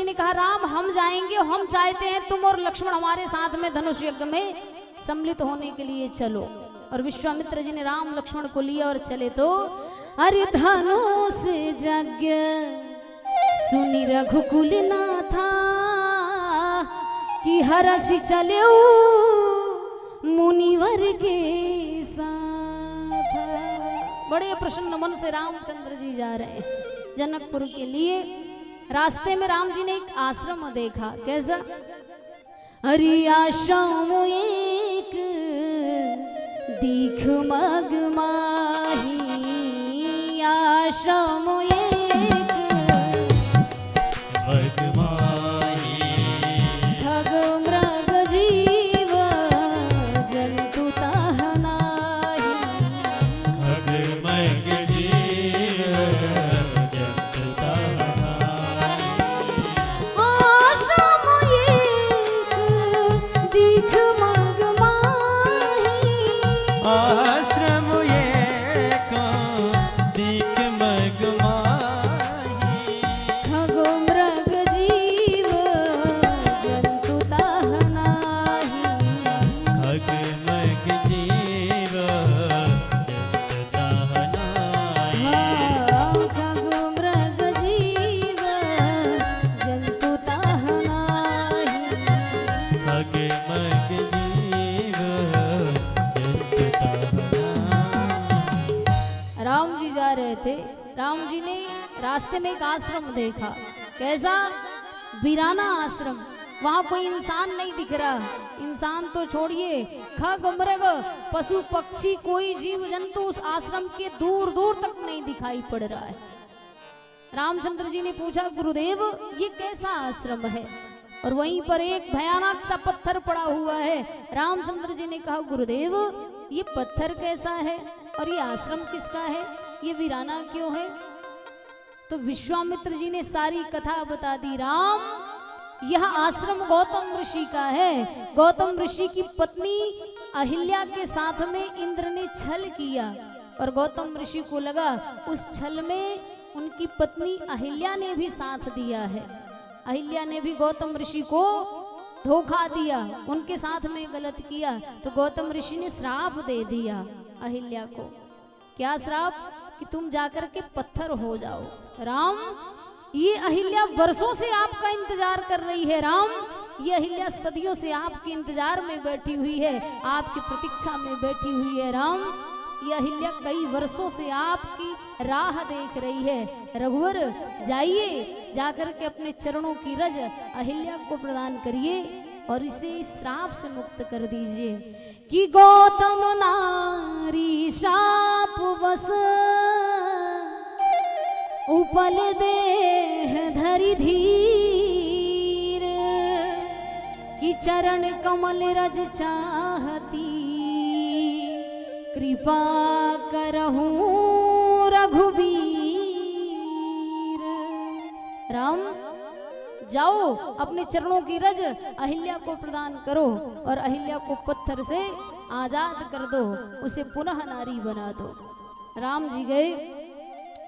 जी ने कहा राम हम जाएंगे, हम चाहते हैं तुम और लक्ष्मण हमारे साथ में धनुष यज्ञ में सम्मिलित होने के लिए चलो। और विश्वामित्र जी ने राम लक्ष्मण को लिया और चले। तो अरे धनुष यज्ञ सुनी रघुकुल ना था कि हरसि चले मुनिवर के साथ। बड़े प्रसन्न मन से रामचंद्र जी जा रहे हैं जनकपुर के लिए। रास्ते में राम जी ने एक आश्रम देखा। कैसा? अरे आश्रम एक दीख मगमाही, आश्रम एक मगमाही, ठग मृग जीव जंतु तहनाही, ठग मृग जीव जंतु तहनाही। आश्रम एक दीख मगमाही, आश्रम एक दीख मगमाही, ठग मृग जीव जंतु तहनाही, ठग मृग जीव जंतु तहनाही। ठग मृग जीव जंतु तहनाही। ठग मृग जीव जंतु तहनाही। राम जी जा रहे थे। राम जी ने रास्ते में एक आश्रम देखा। कैसा? वीराना आश्रम। वहां कोई इंसान नहीं दिख रहा। इंसान तो छोड़िए, खग मृग पशु पक्षी कोई जीव जंतु उस आश्रम के दूर दूर तक नहीं दिखाई पड़ रहा है। रामचंद्र जी ने पूछा गुरुदेव ये कैसा आश्रम है? और वहीं पर एक भयानक सा पत्थर पड़ा हुआ है। रामचंद्र जी ने कहा गुरुदेव ये पत्थर कैसा है और ये आश्रम किसका है, ये वीराना क्यों है? तो विश्वामित्र जी ने सारी कथा बता दी। राम यह आश्रम गौतम ऋषि का है। गौतम ऋषि की पत्नी अहिल्या के साथ में इंद्र ने छल किया और गौतम ऋषि को लगा उस छल में उनकी पत्नी अहिल्या ने भी साथ दिया है। अहिल्या ने भी गौतम ऋषि को धोखा दिया, उनके साथ में गलत किया। तो गौतम ऋषि ने श्राप दे दिया अहिल्या को। क्या श्राप? कि तुम जाकर के पत्थर हो जाओ। राम ये अहिल्या वर्षों से आपका इंतजार कर रही है। राम ये अहिल्या सदियों से आपके इंतजार में बैठी हुई है, आपकी प्रतीक्षा में बैठी हुई है। राम ये अहिल्या कई वर्षों से आपकी राह देख रही है। रघुवर जाइए, जाकर के अपने चरणों की रज अहिल्या को प्रदान करिए और इसे इस श्राप से मुक्त कर दीजिए कि गौतम नारी शाप बस उपल देह धरि धीर कि चरण कमल रज चाहती कृपा करहूं रघुबीर। राम जाओ अपने चरणों की रज अहिल्या को प्रदान करो और अहिल्या को पत्थर से आजाद कर दो, उसे पुनः नारी बना दो। राम जी गए।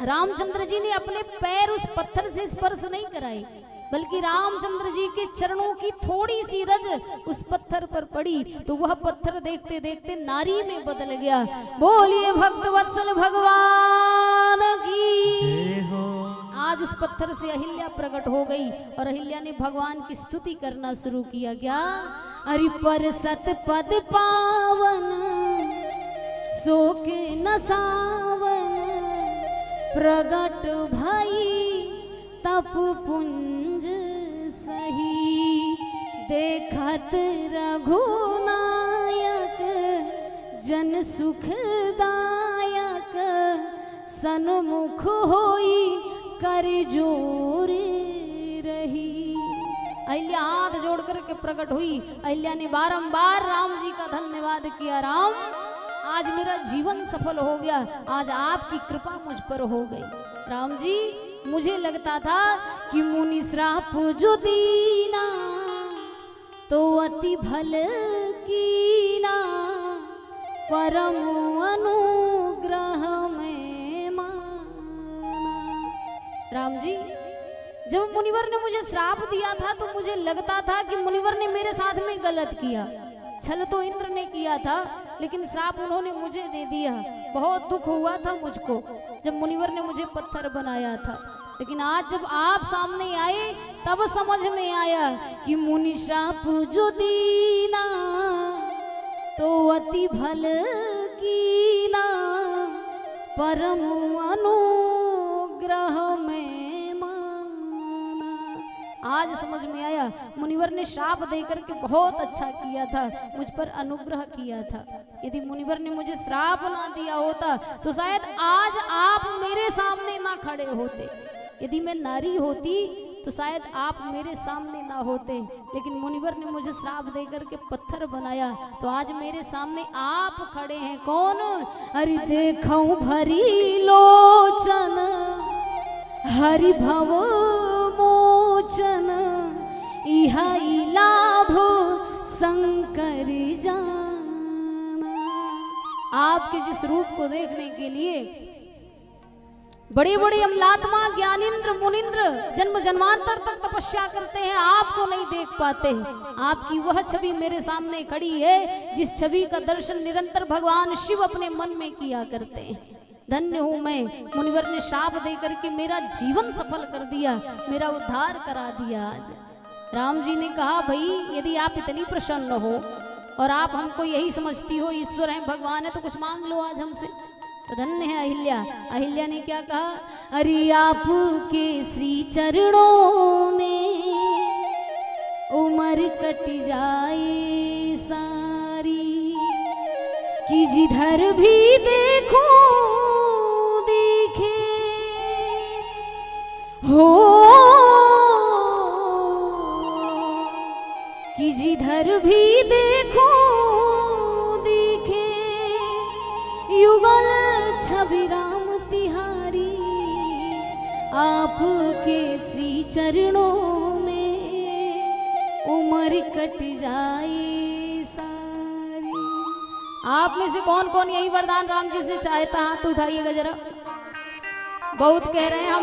रामचंद्र जी ने अपने पैर उस पत्थर से स्पर्श नहीं कराए, बल्कि रामचंद्र जी के चरणों की थोड़ी सी रज उस पत्थर पर पड़ी तो वह पत्थर देखते देखते नारी में बदल गया। बोलिए भक्त वत्सल भगवान की। आज उस पत्थर से अहिल्या प्रकट हो गई और अहिल्या ने भगवान की स्तुति करना शुरू किया। क्या? अरि पर सत पद पावन शोक न सावन प्रगट भई तप पुंज सही देखत रघुनायक जन सुखदायक सन्मुख होई कर जोर रही। अहिल्या हाथ जोड़ करके प्रकट हुई। अहिल्या ने बारंबार राम जी का धन्यवाद किया। राम आज मेरा जीवन सफल हो गया, आज आपकी कृपा मुझ पर हो गई। राम जी मुझे लगता था कि मुनि श्राप जो दीना तो अति भल कीना परम अनुग्रह में माना। राम जी जब मुनिवर ने मुझे श्राप दिया था तो मुझे लगता था कि मुनिवर ने मेरे साथ में गलत किया। छल तो इंद्र ने किया था, लेकिन श्राप उन्होंने मुझे दे दिया। बहुत दुख हुआ था मुझको जब मुनिवर ने मुझे पत्थर बनाया था। लेकिन आज जब आप सामने आए तब समझ में आया कि मुनि श्राप जो दीना तो अति भल कीना, परम अनुग्रह में माना। आज समझ में आया मुनिवर ने श्राप देकर के बहुत अच्छा किया था, मुझ पर अनुग्रह किया था। यदि मुनिवर ने मुझे श्राप ना दिया होता तो शायद आज आप मेरे सामने ना खड़े होते। यदि मैं नारी होती तो शायद आप मेरे सामने ना होते, लेकिन मुनिवर ने मुझे श्राप देकर के पत्थर बनाया तो आज मेरे सामने आप खड़े हैं। कौन? अरे देखूं भरी लोचन हरि भव मोचन, इहा लाभ शंकर जाना। आपके जिस रूप को देखने के लिए बड़े बड़े अमलात्मा ज्ञानेंद्र मुनिंद्र जन्म जन्मांतर तक तपस्या करते हैं, आपको नहीं देख पाते। आपकी वह छवि मेरे सामने खड़ी है जिस छवि का दर्शन निरंतर भगवान शिव अपने मन में किया करते हैं। धन्य हूं मैं, मुनिवर ने शाप दे करके मेरा जीवन सफल कर दिया, मेरा उद्धार करा दिया। आज राम जी ने कहा, भाई यदि आप इतनी प्रसन्न हो और आप हमको यही समझती हो ईश्वर है भगवान है तो कुछ मांग लो आज हमसे। तो धन्य है अहिल्या। अहिल्या ने क्या कहा? अरे आपके श्री चरणों में उम्र कट जाए सारी, कि जिधर भी देखो देखे हो, कि जिधर भी देखो देखे युगल छवि राम तिहारी। आपके श्री चरणों में उम्र कट जाए सारी। आप में से कौन कौन यही वरदान राम जी से चाहता? हाथ उठाइएगा जरा। बहुत कह रहे हैं हम